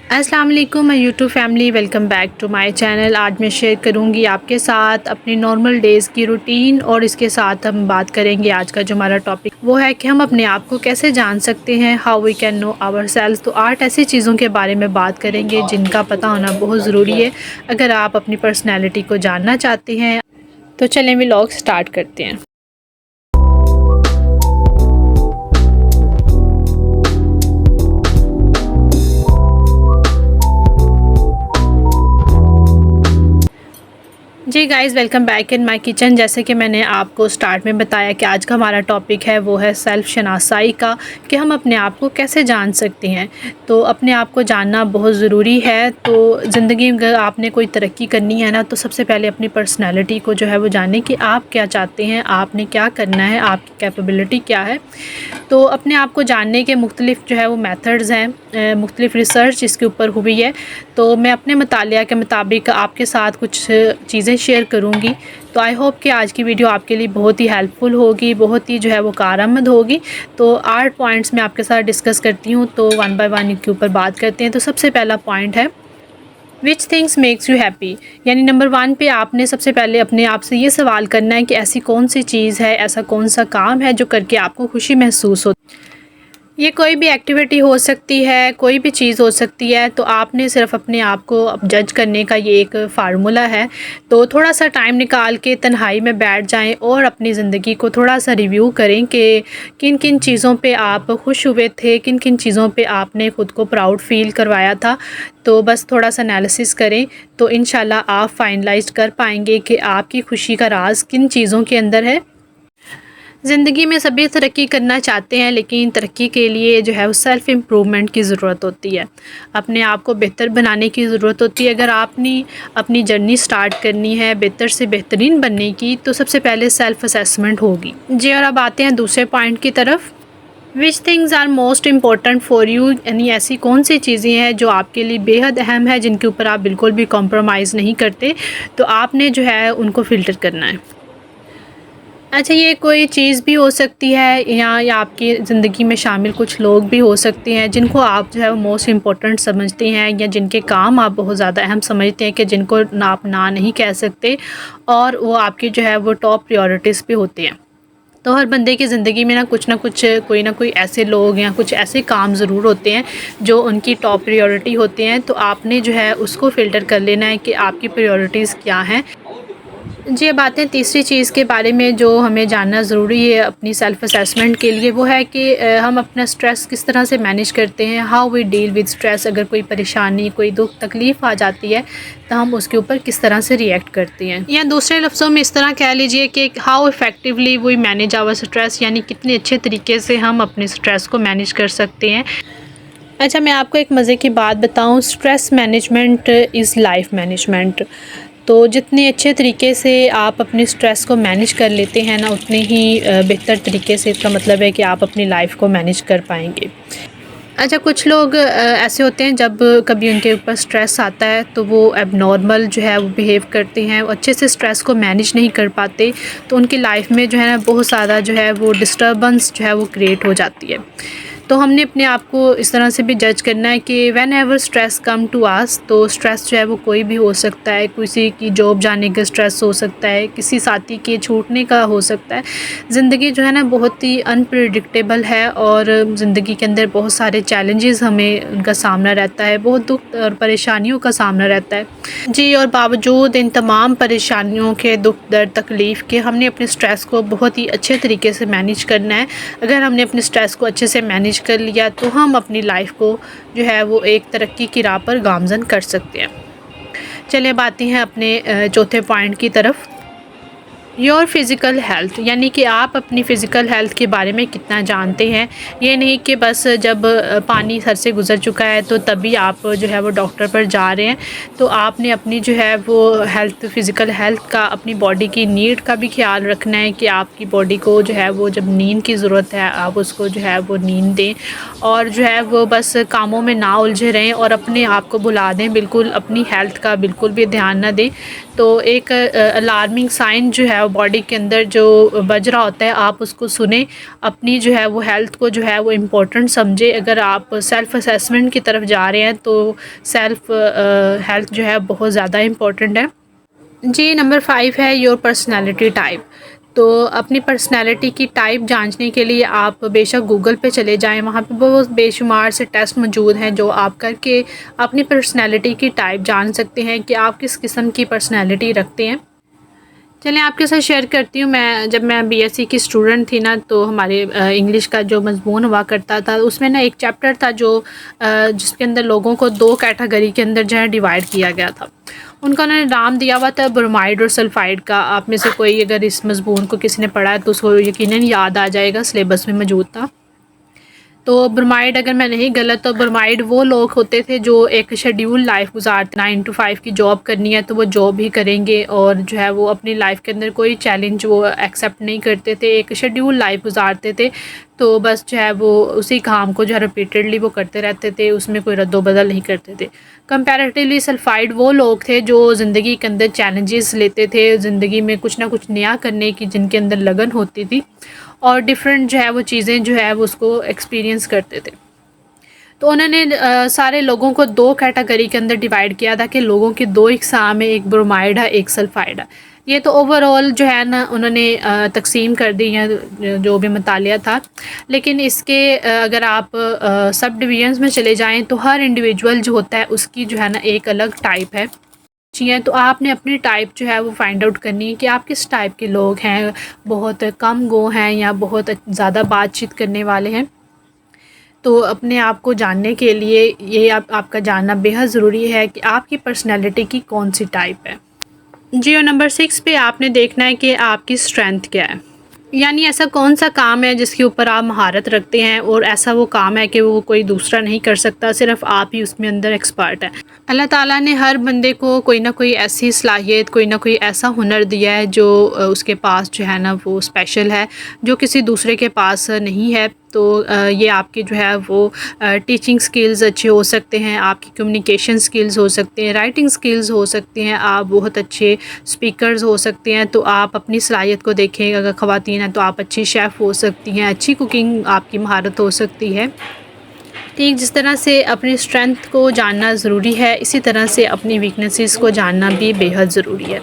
अस्सलाम वालेकुम my YouTube family, welcome back to my channel. आज मैं शेयर करूंगी आपके साथ अपनी नॉर्मल डेज़ की रूटीन और इसके साथ हम बात करेंगे। आज का जो हमारा टॉपिक वो है कि हम अपने आप को कैसे जान सकते हैं, how we can know our self. तो 8 ऐसी चीज़ों के बारे में बात करेंगे जिनका पता होना बहुत ज़रूरी है अगर आप अपनी पर्सनैलिटी को जानना चाहते हैं। तो चलें व्लॉग स्टार्ट करते हैं। जी guys, welcome back in my kitchen. जैसे कि मैंने आपको स्टार्ट में बताया कि आज का हमारा टॉपिक है वो है सेल्फ़ शनासाई का, कि हम अपने आप को कैसे जान सकते हैं। तो अपने आप को जानना बहुत ज़रूरी है। तो ज़िंदगी में अगर आपने कोई तरक्की करनी है ना, तो सबसे पहले अपनी पर्सनैलिटी को जो है वो जानें कि आप क्या चाहते हैं, आपने क्या करना है, आपकी कैपेबिलिटी क्या है। तो अपने आप को जानने के मुख्तलिफ़ जो है वो मेथड्स हैं, मुख्तलिफ़ रिसर्च इसके ऊपर हुई है। तो मैं अपने मुतालिया के मुताबिक आपके साथ कुछ चीज़ें शेयर करूँगी। तो आई होप कि आज की वीडियो आपके लिए बहुत ही हेल्पफुल होगी, बहुत ही जो है वो कारआमद होगी। तो 8 पॉइंट्स मैं आपके साथ डिस्कस करती हूँ, तो वन बाय वन इनके ऊपर बात करते हैं। तो सबसे पहला पॉइंट है which things makes you happy, यानी नंबर 1 पे आपने सबसे पहले अपने आप से ये सवाल करना है कि ऐसी कौन सी चीज़ है, ऐसा कौन सा काम है जो करके आपको खुशी महसूस हो। ये कोई भी एक्टिविटी हो सकती है, कोई भी चीज़ हो सकती है। तो आपने सिर्फ़ अपने आप को अब जज करने का ये एक फ़ार्मूला है। तो थोड़ा-सा टाइम निकाल के तन्हाई में बैठ जाएँ और अपनी ज़िंदगी को थोड़ा-सा रिव्यू करें कि किन-किन चीज़ों पे आप खुश हुए थे, किन-किन चीज़ों पे आपने ख़ुद को प्राउड फ़ील करवाया था। तो बस थोड़ा-सा एनालिसिस करें, तो इंशाल्लाह आप फ़ाइनलाइज़ कर पाएँगे कि आपकी खुशी का राज़ किन चीज़ों के अंदर है। ज़िंदगी में सभी तरक्की करना चाहते हैं, लेकिन तरक्की के लिए जो है वो सेल्फ़ इम्प्रूवमेंट की ज़रूरत होती है। अपने आप को बेहतर बनाने की ज़रूरत होती है। अगर आपने अपनी जर्नी स्टार्ट करनी है बेहतर से बेहतरीन बनने की, तो सबसे पहले सेल्फ़ असेसमेंट होगी। जी, और अब आते हैं दूसरे पॉइंट की तरफ। Which things are most important for you, यानी ऐसी कौन सी चीज़ें हैं जो आपके लिए बेहद अहम है, जिनके ऊपर आप बिल्कुल भी कॉम्प्रोमाइज़ नहीं करते। तो आपने जो है उनको फ़िल्टर करना है। अच्छा, ये कोई चीज़ भी हो सकती है या आपकी ज़िंदगी में शामिल कुछ लोग भी हो सकते हैं जिनको आप जो है वो मोस्ट इम्पोर्टेंट समझते हैं, या जिनके काम आप बहुत ज़्यादा अहम समझते हैं कि जिनको आप ना नहीं कह सकते, और वो आपकी जो है वो टॉप प्रायोरिटीज़ पे होते हैं। तो हर बंदे की ज़िंदगी में ना कुछ कोई ना कोई ऐसे लोग या कुछ ऐसे काम ज़रूर होते हैं जो उनकी टॉप प्रायोरिटी होते हैं। तो आपने जो है उसको फ़िल्टर कर लेना है कि आपकी प्रायोरिटीज़ क्या हैं। जी, अब आते हैं तीसरी चीज़ के बारे में जो हमें जानना ज़रूरी है अपनी सेल्फ़ असेसमेंट के लिए। वो है कि हम अपना स्ट्रेस किस तरह से मैनेज करते हैं, how we deal with stress. अगर कोई परेशानी, कोई दुख तकलीफ़ आ जाती है तो हम उसके ऊपर किस तरह से रिएक्ट करते हैं, या दूसरे लफ्ज़ों में इस तरह कह लीजिए कि how effectively we manage our stress, यानी कितने अच्छे तरीके से हम अपने स्ट्रेस को मैनेज कर सकते हैं। अच्छा, मैं आपको एक मज़े की बात बताऊँ, stress management is life management. तो जितने अच्छे तरीके से आप अपने स्ट्रेस को मैनेज कर लेते हैं ना, उतने ही बेहतर तरीके से, इसका मतलब है कि आप अपनी लाइफ को मैनेज कर पाएंगे। अच्छा, कुछ लोग ऐसे होते हैं जब कभी उनके ऊपर स्ट्रेस आता है तो वो एबनॉर्मल जो है वो बिहेव करते हैं, वो अच्छे से स्ट्रेस को मैनेज नहीं कर पाते। तो उनकी लाइफ में जो है ना बहुत ज़्यादा जो है वो डिस्टर्बेंस जो है वो क्रिएट हो जाती है। तो हमने अपने आप को इस तरह से भी जज करना है कि whenever stress come to us, तो स्ट्रेस जो है वो कोई भी हो सकता है। किसी की जॉब जाने का स्ट्रेस हो सकता है, किसी साथी के छूटने का हो सकता है। ज़िंदगी जो है ना बहुत ही अनप्रेडिक्टेबल है, और ज़िंदगी के अंदर बहुत सारे चैलेंजेस हमें उनका सामना रहता है, बहुत दुख और परेशानियों का सामना रहता है। जी, और बावजूद इन तमाम परेशानियों के, दुख दर्द तकलीफ़ के, हमने अपने स्ट्रेस को बहुत ही अच्छे तरीके से मैनेज करना है। अगर हमने अपने स्ट्रेस को अच्छे से मैनेज कर लिया तो हम अपनी लाइफ को जो है वो एक तरक्की की राह पर गामज़न कर सकते हैं। चलिए अब आते हैं अपने चौथे पॉइंट की तरफ। योर फिज़िकल हेल्थ, यानी कि आप अपनी फ़िज़िकल हेल्थ के बारे में कितना जानते हैं। ये नहीं कि बस जब पानी सर से गुज़र चुका है तो तभी आप जो है वो डॉक्टर पर जा रहे हैं। तो आपने अपनी जो है वो हेल्थ, फ़िज़िकल हेल्थ का, अपनी बॉडी की नीड का भी ख्याल रखना है कि आपकी बॉडी को जो है वो जब नींद की ज़रूरत है आप उसको जो है वो नींद दें, और जो है वो बस कामों में ना उलझे रहें और अपने आप को भुला दें, बिल्कुल अपनी हेल्थ का बिल्कुल भी ध्यान ना दें। तो एक अलार्मिंग साइन जो है वो बॉडी के अंदर जो बज रहा होता है, आप उसको सुने, अपनी जो है वो हेल्थ को जो है वो इम्पोर्टेंट समझे। अगर आप सेल्फ़ असेसमेंट की तरफ जा रहे हैं तो सेल्फ़ हेल्थ जो है बहुत ज़्यादा इम्पोर्टेंट है। जी, नंबर 5 है योर पर्सनैलिटी टाइप। तो अपनी पर्सनैलिटी की टाइप जांचने के लिए आप बेशक गूगल पे चले जाएँ, वहाँ पे बहुत बेशुमार से टेस्ट मौजूद हैं जो आप करके अपनी पर्सनैलिटी की टाइप जान सकते हैं कि आप किस किस्म की पर्सनैलिटी रखते हैं। चलें आपके साथ शेयर करती हूँ। जब मैं बीएससी की स्टूडेंट थी ना, तो हमारे इंग्लिश का जो मज़मून हुआ करता था, उसमें ना एक चैप्टर था जो जिसके अंदर लोगों को 2 कैटेगरी के अंदर जो है डिवाइड किया गया था। उनका उन्होंने नाम दिया हुआ था ब्रोमाइड और सल्फ़ाइड का। आप में से कोई अगर इस मज़मून को किसी ने पढ़ा है तो उसको यकीनन याद आ जाएगा, सिलेबस में मौजूद था। तो ब्रोमाइड, अगर मैं नहीं गलत, तो ब्रोमाइड वो लोग होते थे जो एक शेड्यूल लाइफ गुजारते, 9 to 5 की जॉब करनी है तो वो जॉब ही करेंगे, और जो है वो अपनी लाइफ के अंदर कोई चैलेंज वो एक्सेप्ट नहीं करते थे, एक शेड्यूल लाइफ गुजारते थे। तो बस जो है वो उसी काम को जो है रिपीटेडली वो करते रहते थे, उसमें कोई रद्दोबदल नहीं करते थे। कंपैरेटिवली सल्फ़ाइड वो लोग थे जो ज़िंदगी के अंदर चैलेंजेस लेते थे, ज़िंदगी में कुछ ना कुछ नया करने की जिनके अंदर लगन होती थी, और डिफरेंट जो है वो चीज़ें जो है वो उसको एक्सपीरियंस करते थे। तो उन्होंने सारे लोगों को 2 कैटेगरी के अंदर डिवाइड किया था कि लोगों की 2 इकसाम है, एक ब्रोमाइड है, एक सल्फ़ाइड है। ये तो ओवरऑल जो है ना उन्होंने तकसीम कर दी है जो भी मुतालिया था। लेकिन इसके अगर आप सब डिवीज़न्स में चले जाएँ तो हर इंडिविजुअल जो होता है उसकी जो है ना एक अलग टाइप है। जी हैं, तो आपने अपनी टाइप जो है वो फाइंड आउट करनी है कि आप किस टाइप के लोग हैं, बहुत कम गो हैं या बहुत ज़्यादा बातचीत करने वाले हैं। तो अपने आप को जानने के लिए ये आपका जानना बेहद ज़रूरी है कि आपकी पर्सनैलिटी की कौन सी टाइप है। जी, और नंबर 6 पे आपने देखना है कि आपकी स्ट्रेंथ क्या है। यानी ऐसा कौन सा काम है जिसके ऊपर आप महारत रखते हैं, और ऐसा वो काम है कि वो कोई दूसरा नहीं कर सकता, सिर्फ़ आप ही उसमें अंदर एक्सपर्ट है। अल्लाह ताला ने हर बंदे को कोई ना कोई ऐसी सलाहियत, कोई ना कोई ऐसा हुनर दिया है जो उसके पास जो है ना वो स्पेशल है, जो किसी दूसरे के पास नहीं है। तो ये आपके जो है वो टीचिंग स्किल्स अच्छे हो सकते हैं, आपकी कम्युनिकेशन स्किल्स हो सकते हैं, राइटिंग स्किल्स हो सकते हैं, आप बहुत अच्छे स्पीकर्स हो सकते हैं। तो आप अपनी सलाहियत को देखें, अगर ख़वातीन हैं तो आप अच्छी शेफ़ हो सकती हैं, अच्छी कुकिंग आपकी महारत हो सकती है। ठीक जिस तरह से अपनी स्ट्रेंथ को जानना ज़रूरी है, इसी तरह से अपनी वीकनेसेस को जानना भी बेहद ज़रूरी है।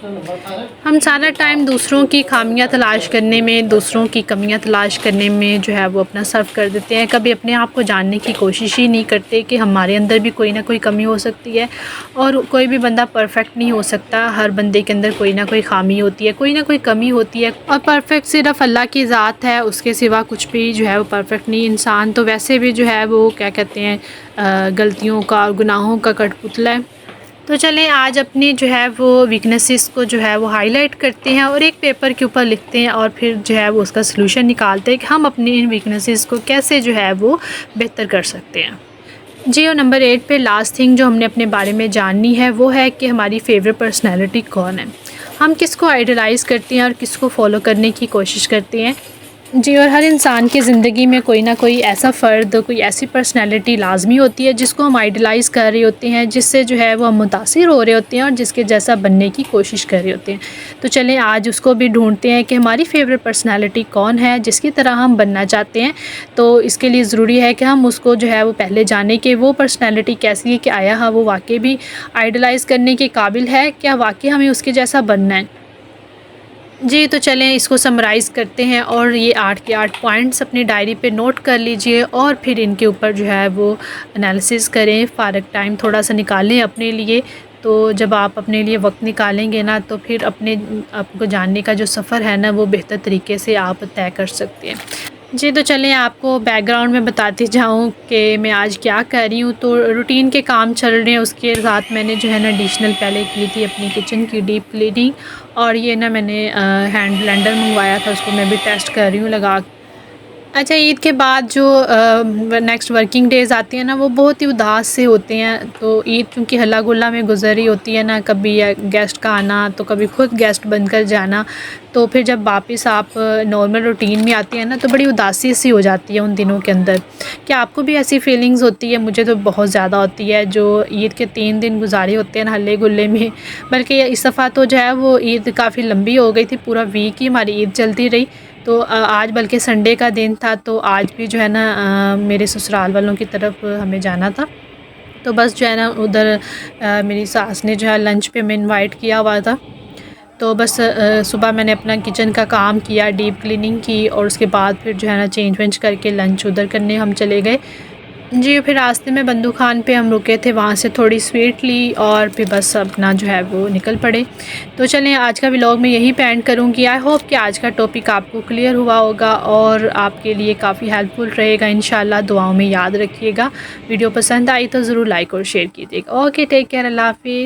हम सारा टाइम दूसरों की खामियां तलाश करने में, दूसरों की कमियां तलाश करने में जो है वो अपना सर्व कर देते हैं। कभी अपने आप को जानने की कोशिश ही नहीं करते कि हमारे अंदर भी कोई ना कोई कमी हो सकती है, और कोई भी बंदा परफेक्ट नहीं हो सकता। हर बंदे के अंदर कोई ना कोई खामी होती है, कोई ना कोई कमी होती है, और परफेक्ट सिर्फ अल्लाह की ज़ात है, उसके सिवा कुछ भी जो है वो परफेक्ट नहीं। इंसान तो वैसे भी जो है वो क्या कहते हैं गलतियों का और गुनाहों का कठपुतला है। तो चलें आज अपनी जो है वो वीकनेसेस को जो है वो हाईलाइट करते हैं और एक पेपर के ऊपर लिखते हैं, और फिर जो है वो उसका सलूशन निकालते हैं कि हम अपनी इन वीकनेसेस को कैसे जो है वो बेहतर कर सकते हैं। जी, और नंबर 8 पे लास्ट थिंग जो हमने अपने बारे में जाननी है वो है कि हमारी फेवरेट पर्सनैलिटी कौन है। हम किसको आइडलाइज़ करते हैं और किसको फॉलो करने की कोशिश करते हैं। जी, और हर इंसान की ज़िंदगी में कोई ना कोई ऐसा फ़र्द, कोई ऐसी पर्सनैलिटी लाज़मी होती है जिसको हम आइडलाइज़ कर रहे होते हैं, जिससे जो है वो हम मुतासिर हो रहे होते हैं और जिसके जैसा बनने की कोशिश कर रहे होते हैं। तो चलें आज उसको भी ढूँढते हैं कि हमारी फ़ेवरेट पर्सनैलिटी कौन है जिसकी तरह हम बनना चाहते हैं। तो इसके लिए ज़रूरी है कि हम उसको जो है वो पहले जानें कि वो पर्सनैलिटी कैसी है, कि आया हाँ वो वाक़ई भी आइडलाइज़ करने के काबिल है, क्या वाक़ई हमें उसके जैसा बनना है। जी, तो चलें इसको समराइज़ करते हैं, और ये 8 के 8 पॉइंट्स अपनी डायरी पे नोट कर लीजिए, और फिर इनके ऊपर जो है वो एनालिसिस करें, फ़ारग टाइम थोड़ा सा निकालें अपने लिए। तो जब आप अपने लिए वक्त निकालेंगे ना, तो फिर अपने आपको जानने का जो सफ़र है ना वो बेहतर तरीके से आप तय कर सकते हैं। जी, तो चलें आपको बैकग्राउंड में बताती जाऊँ कि मैं आज क्या कर रही हूँ। तो रूटीन के काम चल रहे हैं, उसके साथ मैंने जो है ना एडिशनल पहले की थी अपनी किचन की डीप क्लीनिंग, और ये ना मैंने हैंड ब्लेंडर मंगवाया था, उसको मैं भी टेस्ट कर रही हूँ लगा। अच्छा, ईद के बाद जो नेक्स्ट वर्किंग डेज़ आती हैं ना, वो बहुत ही उदास से होते हैं। तो ईद चूँकि हल्ला गुल्ला में गुज़री होती है ना, कभी गेस्ट का आना तो कभी खुद गेस्ट बनकर जाना। तो फिर जब वापस आप नॉर्मल रूटीन में आती हैं ना, तो बड़ी उदासी सी हो जाती है उन दिनों के अंदर। क्या आपको भी ऐसी फीलिंग्स होती है? मुझे तो बहुत ज़्यादा होती है। जो ईद के 3 दिन गुज़ारे होते हैं ना हल्ले गुल्ले में, बल्कि इस दफ़ा तो जो है वो ईद काफ़ी लंबी हो गई थी, पूरा वीक ही हमारी ईद चलती रही। तो आज बल्कि संडे का दिन था, तो आज भी जो है ना मेरे ससुराल वालों की तरफ हमें जाना था। तो बस जो है ना उधर मेरी सास ने जो है लंच पे हमें इनवाइट किया हुआ था। तो बस सुबह मैंने अपना किचन का काम किया, डीप क्लीनिंग की, और उसके बाद फिर जो है ना चेंज वेंज करके लंच उधर करने हम चले गए। जी, फिर रास्ते में बंदू खान पे हम रुके थे, वहाँ से थोड़ी स्वीट ली और फिर बस अपना जो है वो निकल पड़े। तो चलें, आज का व्लॉग मैं यहीं पे एंड करूँगी। आई होप कि आज का टॉपिक आपको क्लियर हुआ होगा और आपके लिए काफ़ी हेल्पफुल रहेगा इंशाल्लाह। दुआओं में याद रखिएगा। वीडियो पसंद आई तो ज़रूर लाइक और शेयर कीजिएगा। ओके, टेक केयर, अल्लाह हाफ़िज़।